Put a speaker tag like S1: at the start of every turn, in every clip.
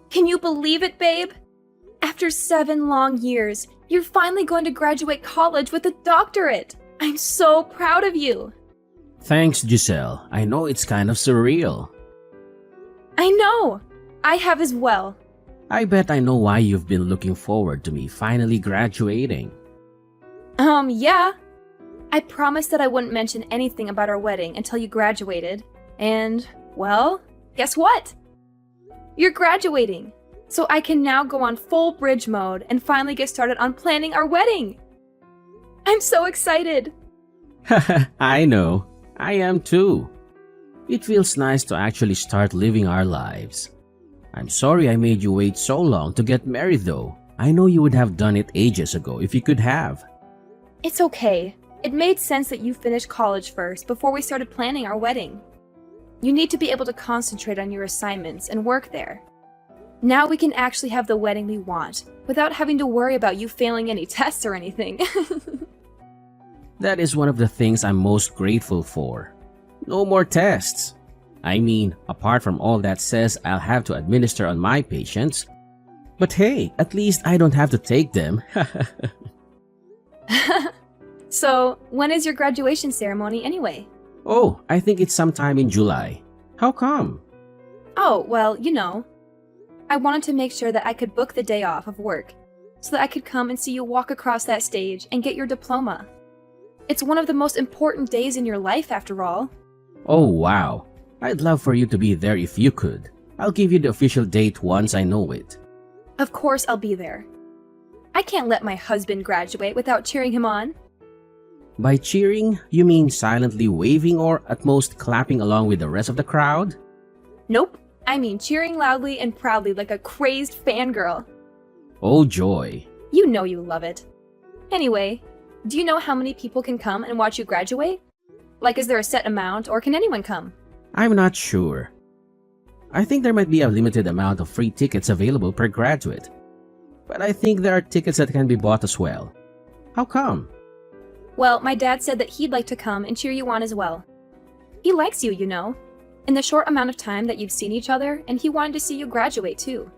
S1: Can you believe it, babe? After 7 long years, you're finally going to graduate college with a doctorate. I'm so proud of you.
S2: Thanks, Giselle. I know it's kind of surreal.
S1: I know. I have as well.
S2: I bet I know why you've been looking forward to me finally graduating.
S1: Yeah. I promised that I wouldn't mention anything about our wedding until you graduated. And, well, guess what? You're graduating. So I can now go on full bridge mode and finally get started on planning our wedding. I'm so excited.
S2: I know. I am too. It feels nice to actually start living our lives. I'm sorry I made you wait so long to get married though. I know you would have done it ages ago if you could have.
S1: It's okay. It made sense that you finished college first before we started planning our wedding. You need to be able to concentrate on your assignments and work there. Now we can actually have the wedding we want without having to worry about you failing any tests or anything.
S2: That is one of the things I'm most grateful for. No more tests. I mean, apart from all that says I'll have to administer on my patients. But hey, at least I don't have to take them.
S1: So, when is your graduation ceremony anyway?
S2: Oh, I think it's sometime in July. How come?
S1: Oh, well, I wanted to make sure that I could book the day off of work so that I could come and see you walk across that stage and get your diploma. It's one of the most important days in your life, after all.
S2: Oh wow. I'd love for you to be there if you could. I'll give you the official date once I know it.
S1: Of course I'll be there. I can't let my husband graduate without cheering him on.
S2: By cheering, you mean silently waving or at most clapping along with the rest of the crowd?
S1: Nope. I mean cheering loudly and proudly like a crazed fangirl.
S2: Oh joy.
S1: You know you love it. Anyway, do you know how many people can come and watch you graduate? Like, is there a set amount, or can anyone come?
S2: I'm not sure. I think there might be a limited amount of free tickets available per graduate. But I think there are tickets that can be bought as well. How come?
S1: Well, my dad said that he'd like to come and cheer you on as well. He likes you, in the short amount of time that you've seen each other, and he wanted to see you graduate too.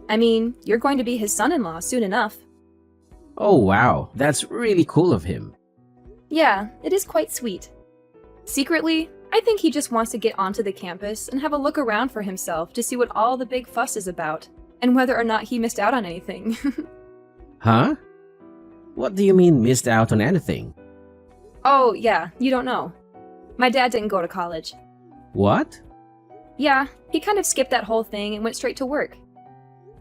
S1: I mean, you're going to be his son-in-law soon enough.
S2: Oh wow, that's really cool of him.
S1: Yeah, it is quite sweet. Secretly, I think he just wants to get onto the campus and have a look around for himself to see what all the big fuss is about, and whether or not he missed out on anything.
S2: Huh? What do you mean missed out on anything?
S1: Oh, yeah, you don't know. My dad didn't go to college.
S2: What?
S1: Yeah, he kind of skipped that whole thing and went straight to work.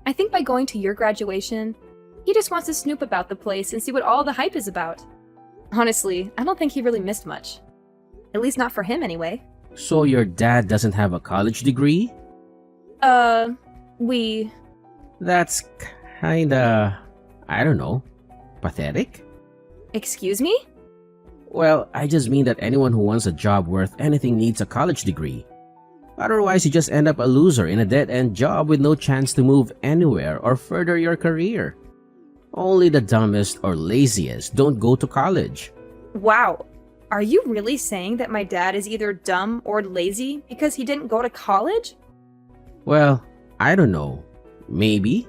S1: I think by going to your graduation, he just wants to snoop about the place and see what all the hype is about. Honestly, I don't think he really missed much. At least not for him, anyway.
S2: So your dad doesn't have a college degree?
S1: We...
S2: That's kinda... I don't know. Pathetic?
S1: Excuse me?
S2: Well, I just mean that anyone who wants a job worth anything needs a college degree. Otherwise, you just end up a loser in a dead-end job with no chance to move anywhere or further your career. Only the dumbest or laziest don't go to college.
S1: Wow. Are you really saying that my dad is either dumb or lazy because he didn't go to college?
S2: Well, I don't know. Maybe?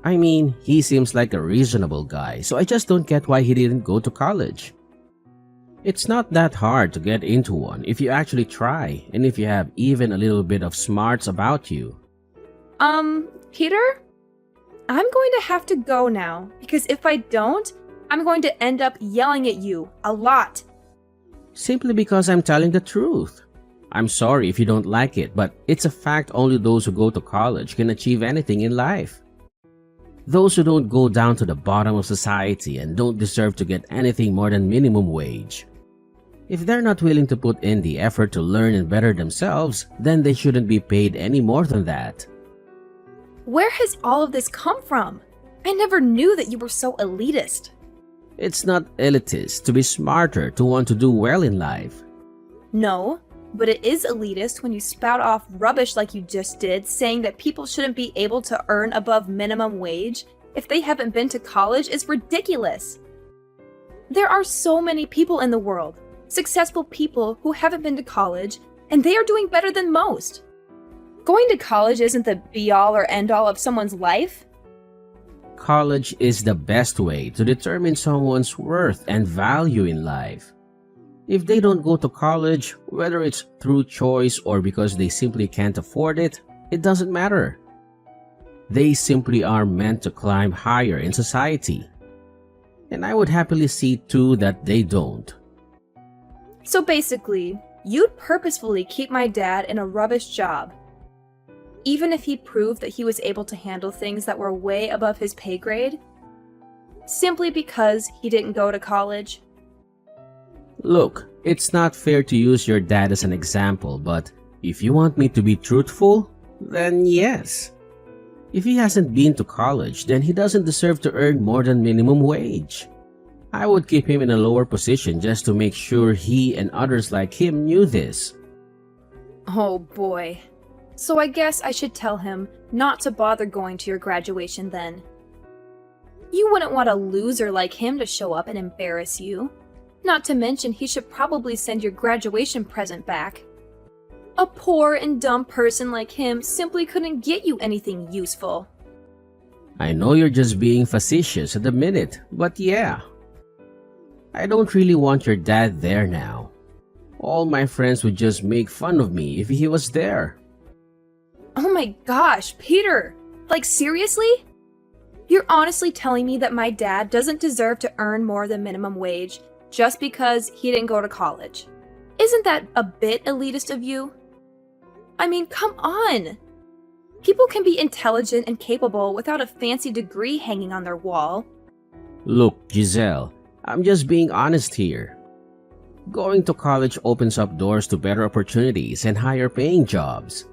S2: I mean, he seems like a reasonable guy, so I just don't get why he didn't go to college. It's not that hard to get into one if you actually try and if you have even a little bit of smarts about you.
S1: Peter? I'm going to have to go now, because if I don't, I'm going to end up yelling at you a lot.
S2: Simply because I'm telling the truth. I'm sorry if you don't like it, but it's a fact only those who go to college can achieve anything in life. Those who don't go down to the bottom of society and don't deserve to get anything more than minimum wage. If they're not willing to put in the effort to learn and better themselves, then they shouldn't be paid any more than that.
S1: Where has all of this come from? I never knew that you were so elitist.
S2: It's not elitist to be smarter to want to do well in life.
S1: No, but it is elitist when you spout off rubbish like you just did, saying that people shouldn't be able to earn above minimum wage if they haven't been to college is ridiculous. There are so many people in the world, successful people who haven't been to college, and they are doing better than most. Going to college isn't the be-all or end-all of someone's life?
S2: College is the best way to determine someone's worth and value in life. If they don't go to college, whether it's through choice or because they simply can't afford it, it doesn't matter. They simply are meant to climb higher in society. And I would happily see too that they don't.
S1: So basically, you'd purposefully keep my dad in a rubbish job, even if he proved that he was able to handle things that were way above his pay grade, simply because he didn't go to college?
S2: Look, it's not fair to use your dad as an example, but if you want me to be truthful, then yes. If he hasn't been to college, then he doesn't deserve to earn more than minimum wage. I would keep him in a lower position just to make sure he and others like him knew this.
S1: Oh boy. So I guess I should tell him not to bother going to your graduation then. You wouldn't want a loser like him to show up and embarrass you. Not to mention he should probably send your graduation present back. A poor and dumb person like him simply couldn't get you anything useful.
S2: I know you're just being facetious at the minute, but yeah. I don't really want your dad there now. All my friends would just make fun of me if he was there.
S1: Oh my gosh, Peter! Like seriously? You're honestly telling me that my dad doesn't deserve to earn more than minimum wage just because he didn't go to college? Isn't that a bit elitist of you? I mean, come on! People can be intelligent and capable without a fancy degree hanging on their wall.
S2: Look, Giselle, I'm just being honest here. Going to college opens up doors to better opportunities and higher paying jobs.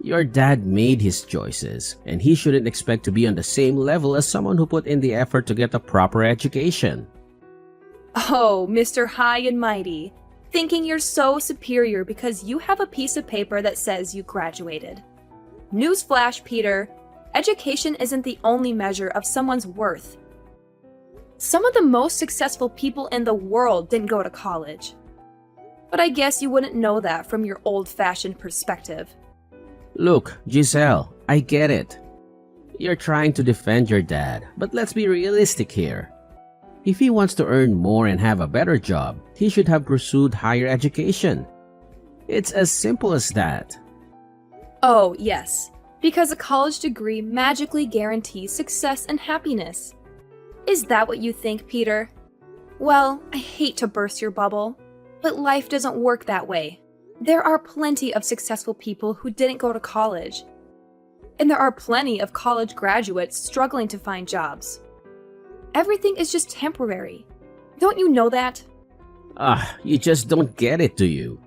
S2: Your dad made his choices, and he shouldn't expect to be on the same level as someone who put in the effort to get a proper education.
S1: Oh, Mr. High and Mighty, thinking you're so superior because you have a piece of paper that says you graduated. Newsflash, Peter, education isn't the only measure of someone's worth. Some of the most successful people in the world didn't go to college. But I guess you wouldn't know that from your old-fashioned perspective.
S2: Look, Giselle, I get it. You're trying to defend your dad, but let's be realistic here. If he wants to earn more and have a better job, he should have pursued higher education. It's as simple as that.
S1: Oh, yes, because a college degree magically guarantees success and happiness. Is that what you think, Peter? Well, I hate to burst your bubble, but life doesn't work that way. There are plenty of successful people who didn't go to college. And there are plenty of college graduates struggling to find jobs. Everything is just temporary. Don't you know that?
S2: You just don't get it, do you?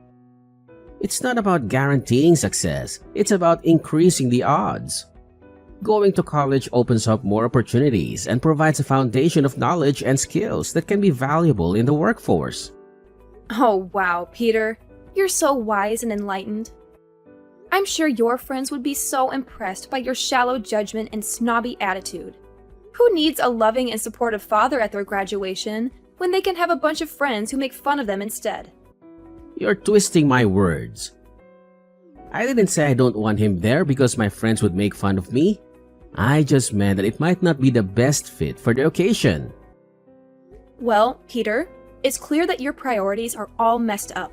S2: It's not about guaranteeing success, it's about increasing the odds. Going to college opens up more opportunities and provides a foundation of knowledge and skills that can be valuable in the workforce.
S1: Oh wow, Peter. You're so wise and enlightened. I'm sure your friends would be so impressed by your shallow judgment and snobby attitude. Who needs a loving and supportive father at their graduation when they can have a bunch of friends who make fun of them instead?
S2: You're twisting my words. I didn't say I don't want him there because my friends would make fun of me. I just meant that it might not be the best fit for the occasion.
S1: Well, Peter, it's clear that your priorities are all messed up.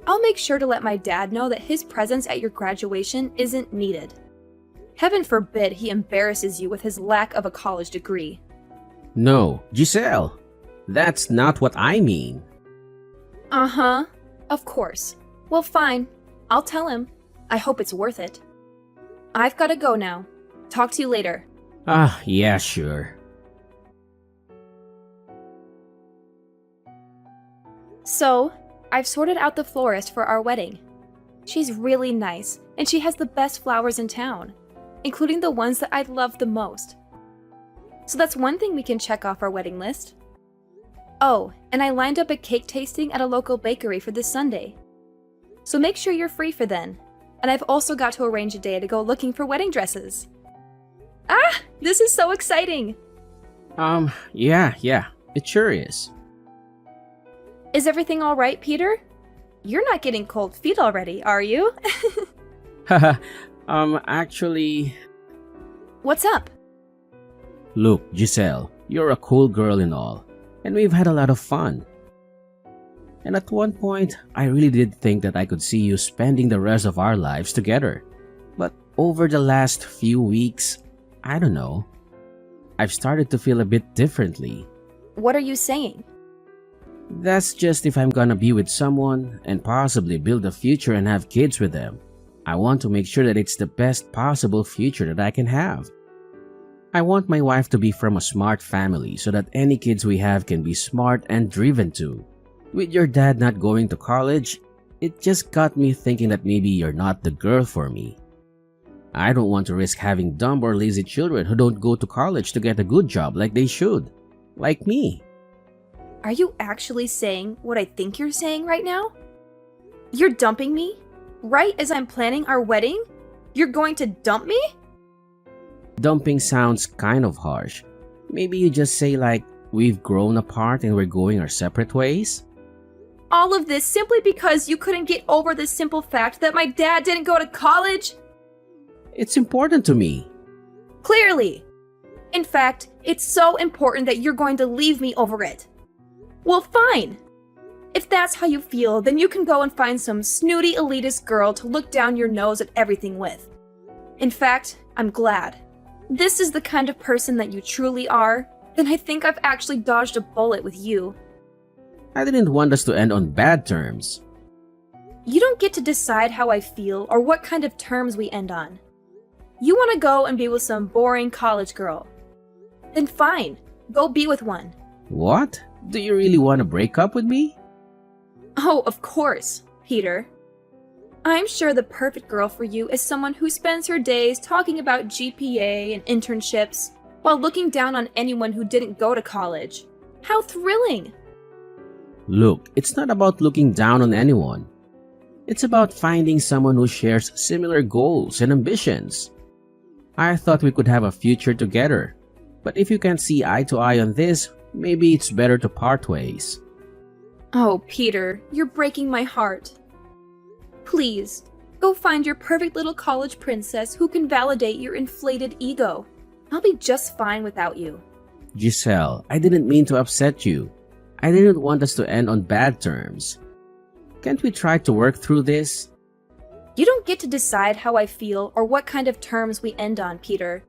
S1: I'll make sure to let my dad know that his presence at your graduation isn't needed. Heaven forbid he embarrasses you with his lack of a college degree.
S2: No, Giselle, that's not what I mean.
S1: Uh-huh, of course. Well, fine. I'll tell him. I hope it's worth it. I've gotta go now. Talk to you later.
S2: Yeah, sure.
S1: So, I've sorted out the florist for our wedding. She's really nice, and she has the best flowers in town, including the ones that I love the most. So that's one thing we can check off our wedding list. Oh, and I lined up a cake tasting at a local bakery for this Sunday. So make sure you're free for then. And I've also got to arrange a day to go looking for wedding dresses. Ah, this is so exciting!
S2: Yeah, it sure is.
S1: Is everything all right, Peter? You're not getting cold feet already, are you?
S2: Haha, Actually,
S1: What's up?
S2: look, Giselle, you're a cool girl and all, and we've had a lot of fun. And at one point, I really did think that I could see you spending the rest of our lives together. But over the last few weeks, I don't know, I've started to feel a bit differently.
S1: What are you saying?
S2: That's just if I'm gonna be with someone and possibly build a future and have kids with them. I want to make sure that it's the best possible future that I can have. I want my wife to be from a smart family so that any kids we have can be smart and driven too. With your dad not going to college, it just got me thinking that maybe you're not the girl for me. I don't want to risk having dumb or lazy children who don't go to college to get a good job like they should. Like me.
S1: Are you actually saying what I think you're saying right now? You're dumping me? Right as I'm planning our wedding? You're going to dump me?
S2: Dumping sounds kind of harsh. Maybe you just say like, we've grown apart and we're going our separate ways?
S1: All of this simply because you couldn't get over the simple fact that my dad didn't go to college?
S2: It's important to me.
S1: Clearly. In fact, it's so important that you're going to leave me over it. Well, fine. If that's how you feel, then you can go and find some snooty elitist girl to look down your nose at everything with. In fact, I'm glad. This is the kind of person that you truly are, then I think I've actually dodged a bullet with you.
S2: I didn't want us to end on bad terms.
S1: You don't get to decide how I feel or what kind of terms we end on. You want to go and be with some boring college girl. Then fine, go be with one.
S2: What? Do you really want to break up with me?
S1: Oh, of course, Peter. I'm sure the perfect girl for you is someone who spends her days talking about GPA and internships while looking down on anyone who didn't go to college. How thrilling!
S2: Look, it's not about looking down on anyone. It's about finding someone who shares similar goals and ambitions. I thought we could have a future together, but if you can't see eye to eye on this, maybe it's better to part ways.
S1: Oh, Peter, you're breaking my heart. Please, go find your perfect little college princess who can validate your inflated ego. I'll be just fine without you.
S2: Giselle, I didn't mean to upset you. I didn't want us to end on bad terms. Can't we try to work through this?
S1: You don't get to decide how I feel or what kind of terms we end on, Peter.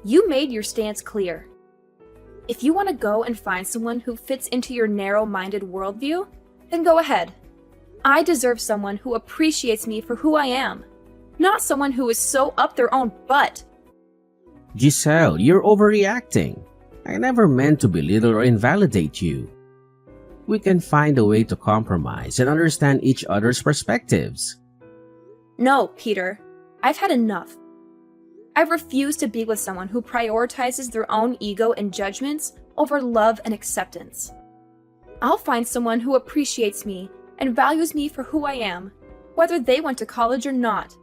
S1: You made your stance clear. If you want to go and find someone who fits into your narrow-minded worldview, then go ahead. I deserve someone who appreciates me for who I am, not someone who is so up their own butt.
S2: Giselle, you're overreacting. I never meant to belittle or invalidate you. We can find a way to compromise and understand each other's perspectives.
S1: No, Peter. I've had enough. I refuse to be with someone who prioritizes their own ego and judgments over love and acceptance. I'll find someone who appreciates me and values me for who I am, whether they went to college or not.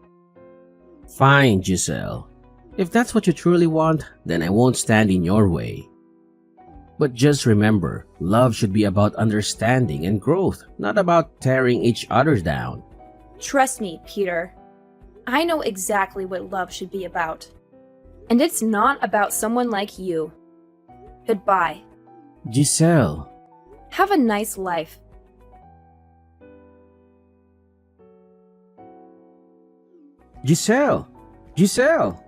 S2: Fine, Giselle. If that's what you truly want, then I won't stand in your way. But just remember, love should be about understanding and growth, not about tearing each other down.
S1: Trust me, Peter. I know exactly what love should be about. And it's not about someone like you. Goodbye.
S2: Giselle.
S1: Have a nice life.
S2: Giselle! Giselle!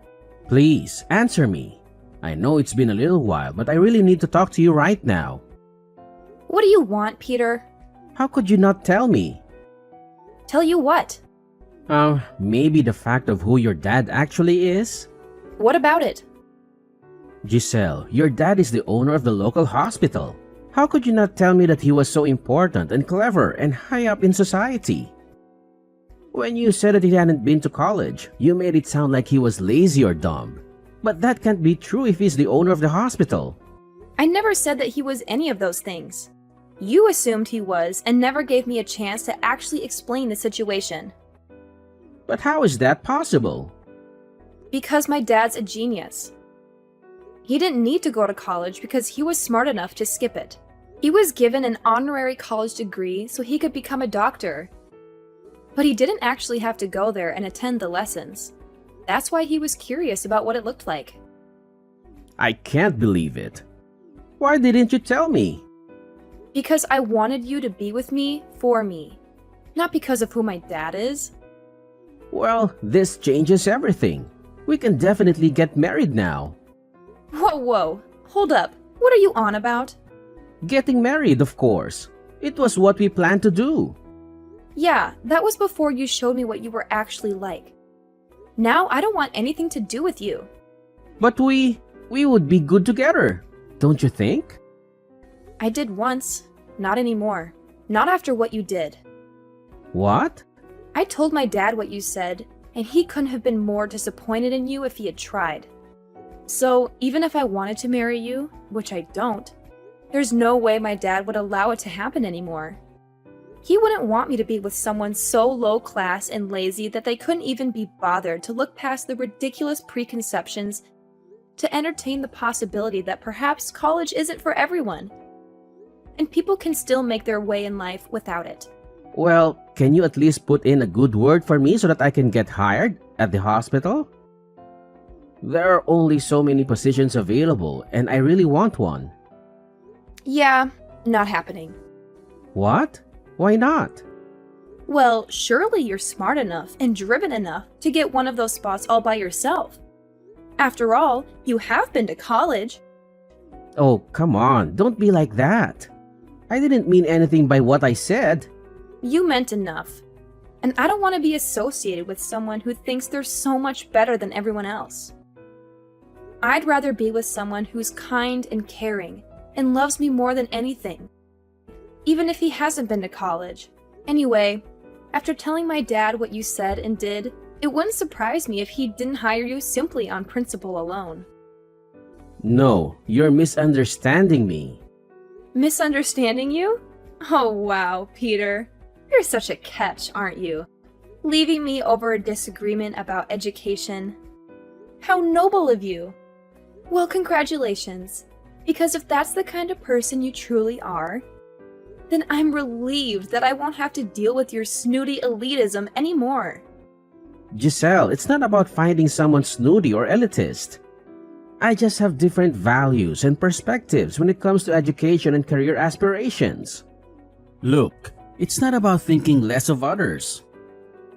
S2: Please, answer me. I know it's been a little while, but I really need to talk to you right now.
S1: What do you want, Peter?
S2: How could you not tell me?
S1: Tell you what?
S2: Maybe the fact of who your dad actually is?
S1: What about it?
S2: Giselle, your dad is the owner of the local hospital. How could you not tell me that he was so important and clever and high up in society? When you said that he hadn't been to college, you made it sound like he was lazy or dumb. But that can't be true if he's the owner of the hospital.
S1: I never said that he was any of those things. You assumed he was and never gave me a chance to actually explain the situation.
S2: But how is that possible?
S1: Because my dad's a genius. He didn't need to go to college because he was smart enough to skip it. He was given an honorary college degree so he could become a doctor. But he didn't actually have to go there and attend the lessons. That's why he was curious about what it looked like.
S2: I can't believe it. Why didn't you tell me?
S1: Because I wanted you to be with me for me, not because of who my dad is.
S2: Well, this changes everything. We can definitely get married now.
S1: Whoa, hold up. What are you on about?
S2: Getting married, of course. It was what we planned to do.
S1: Yeah, that was before you showed me what you were actually like. Now I don't want anything to do with you.
S2: But we would be good together, don't you think?
S1: I did once, not anymore. Not after what you did.
S2: What?
S1: I told my dad what you said, and he couldn't have been more disappointed in you if he had tried. So, even if I wanted to marry you, which I don't, there's no way my dad would allow it to happen anymore. He wouldn't want me to be with someone so low class and lazy that they couldn't even be bothered to look past the ridiculous preconceptions to entertain the possibility that perhaps college isn't for everyone. And people can still make their way in life without it.
S2: Well, can you at least put in a good word for me so that I can get hired at the hospital? There are only so many positions available, and I really want one.
S1: Yeah, not happening.
S2: What? Why not?
S1: Well, surely you're smart enough and driven enough to get one of those spots all by yourself. After all, you have been to college.
S2: Oh, come on, don't be like that. I didn't mean anything by what I said.
S1: You meant enough. And I don't want to be associated with someone who thinks they're so much better than everyone else. I'd rather be with someone who's kind and caring and loves me more than anything, even if he hasn't been to college. Anyway, after telling my dad what you said and did, it wouldn't surprise me if he didn't hire you simply on principle alone.
S2: No, you're misunderstanding me.
S1: Misunderstanding you? Oh wow, Peter. You're such a catch, aren't you? Leaving me over a disagreement about education. How noble of you! Well, congratulations. Because if that's the kind of person you truly are, then I'm relieved that I won't have to deal with your snooty elitism anymore.
S2: Giselle, it's not about finding someone snooty or elitist. I just have different values and perspectives when it comes to education and career aspirations. Look, it's not about thinking less of others.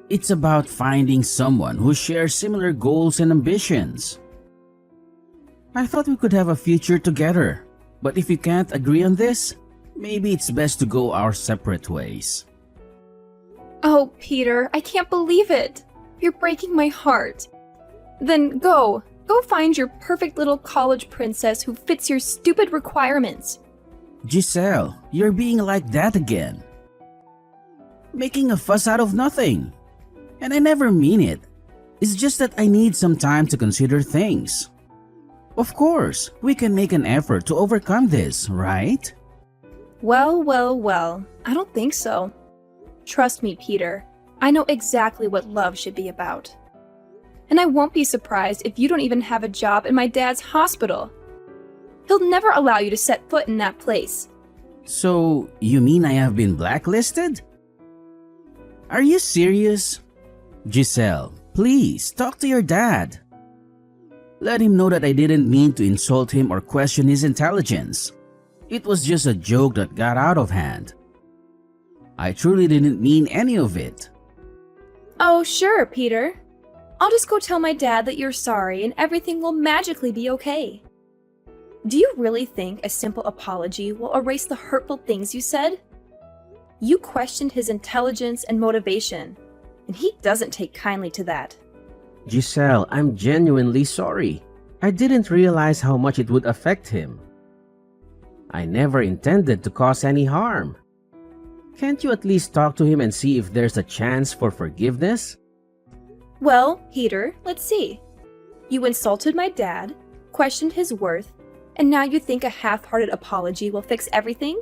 S2: It's about finding someone who shares similar goals and ambitions. I thought we could have a future together, but if you can't agree on this, maybe it's best to go our separate ways.
S1: Oh, Peter, I can't believe it. You're breaking my heart. Then go find your perfect little college princess who fits your stupid requirements.
S2: Giselle, you're being like that again. Making a fuss out of nothing. And I never mean it. It's just that I need some time to consider things. Of course, we can make an effort to overcome this, right?
S1: Well, I don't think so. Trust me, Peter. I know exactly what love should be about. And I won't be surprised if you don't even have a job in my dad's hospital. He'll never allow you to set foot in that place.
S2: So, you mean I have been blacklisted? Are you serious? Giselle, please talk to your dad. Let him know that I didn't mean to insult him or question his intelligence. It was just a joke that got out of hand. I truly didn't mean any of it.
S1: Oh, sure, Peter. I'll just go tell my dad that you're sorry and everything will magically be okay. Do you really think a simple apology will erase the hurtful things you said? You questioned his intelligence and motivation, and he doesn't take kindly to that.
S2: Giselle, I'm genuinely sorry. I didn't realize how much it would affect him. I never intended to cause any harm. Can't you at least talk to him and see if there's a chance for forgiveness?
S1: Well, Peter, let's see. You insulted my dad, questioned his worth, and now you think a half-hearted apology will fix everything?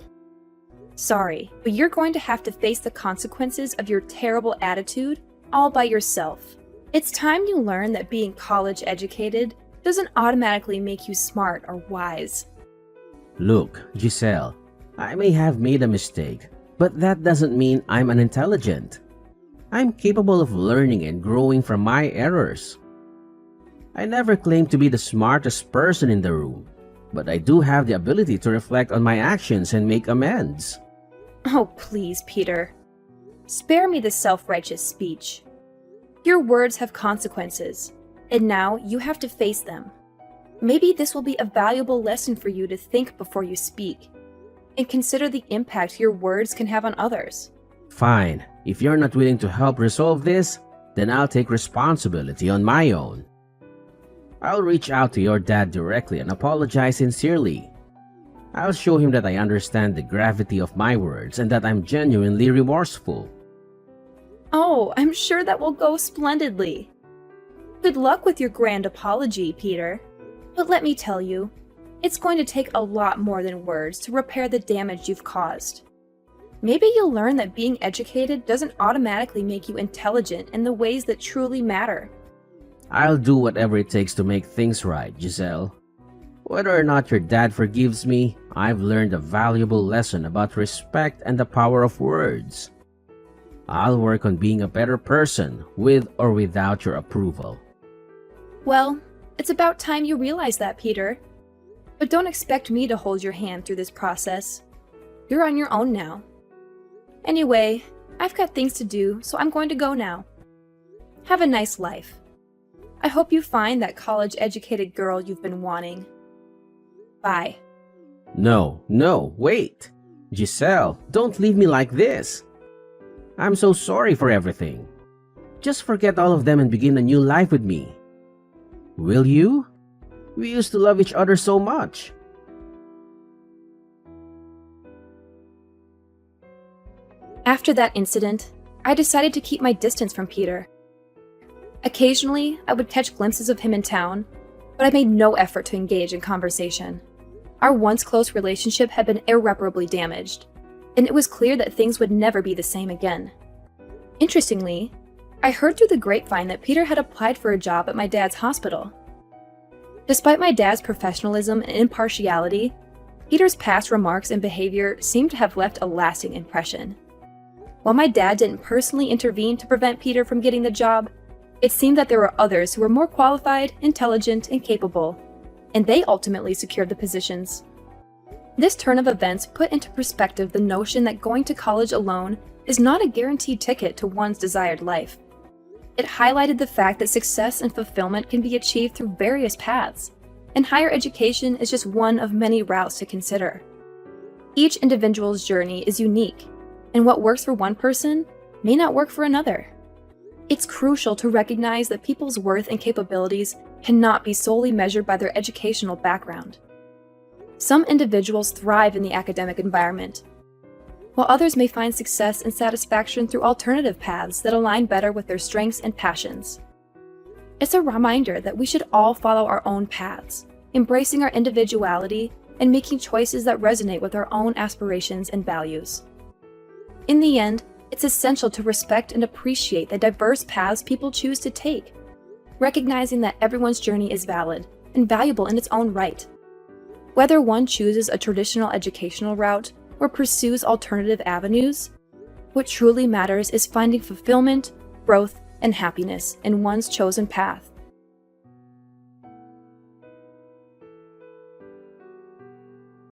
S1: Sorry, but you're going to have to face the consequences of your terrible attitude all by yourself. It's time you learn that being college educated doesn't automatically make you smart or wise.
S2: Look, Giselle, I may have made a mistake, but that doesn't mean I'm unintelligent. I'm capable of learning and growing from my errors. I never claimed to be the smartest person in the room, but I do have the ability to reflect on my actions and make amends.
S1: Oh, please, Peter. Spare me this self-righteous speech. Your words have consequences, and now you have to face them. Maybe this will be a valuable lesson for you to think before you speak, and consider the impact your words can have on others.
S2: Fine, if you're not willing to help resolve this, then I'll take responsibility on my own. I'll reach out to your dad directly and apologize sincerely. I'll show him that I understand the gravity of my words and that I'm genuinely remorseful.
S1: Oh, I'm sure that will go splendidly. Good luck with your grand apology, Peter. But let me tell you, it's going to take a lot more than words to repair the damage you've caused. Maybe you'll learn that being educated doesn't automatically make you intelligent in the ways that truly matter.
S2: I'll do whatever it takes to make things right, Giselle. Whether or not your dad forgives me, I've learned a valuable lesson about respect and the power of words. I'll work on being a better person, with or without your approval.
S1: Well, it's about time you realize that, Peter. But don't expect me to hold your hand through this process. You're on your own now. Anyway, I've got things to do, so I'm going to go now. Have a nice life. I hope you find that college-educated girl you've been wanting. Bye.
S2: No, wait. Giselle, don't leave me like this. I'm so sorry for everything. Just forget all of them and begin a new life with me. Will you? We used to love each other so much.
S1: After that incident, I decided to keep my distance from Peter. Occasionally, I would catch glimpses of him in town, but I made no effort to engage in conversation. Our once close relationship had been irreparably damaged, and it was clear that things would never be the same again. Interestingly, I heard through the grapevine that Peter had applied for a job at my dad's hospital. Despite my dad's professionalism and impartiality, Peter's past remarks and behavior seemed to have left a lasting impression. While my dad didn't personally intervene to prevent Peter from getting the job, it seemed that there were others who were more qualified, intelligent, and capable, and they ultimately secured the positions. This turn of events put into perspective the notion that going to college alone is not a guaranteed ticket to one's desired life. It highlighted the fact that success and fulfillment can be achieved through various paths, and higher education is just one of many routes to consider. Each individual's journey is unique, and what works for one person may not work for another. It's crucial to recognize that people's worth and capabilities cannot be solely measured by their educational background. Some individuals thrive in the academic environment, while others may find success and satisfaction through alternative paths that align better with their strengths and passions. It's a reminder that we should all follow our own paths, embracing our individuality and making choices that resonate with our own aspirations and values. In the end, it's essential to respect and appreciate the diverse paths people choose to take, recognizing that everyone's journey is valid and valuable in its own right. Whether one chooses a traditional educational route or pursues alternative avenues, what truly matters is finding fulfillment, growth, and happiness in one's chosen path.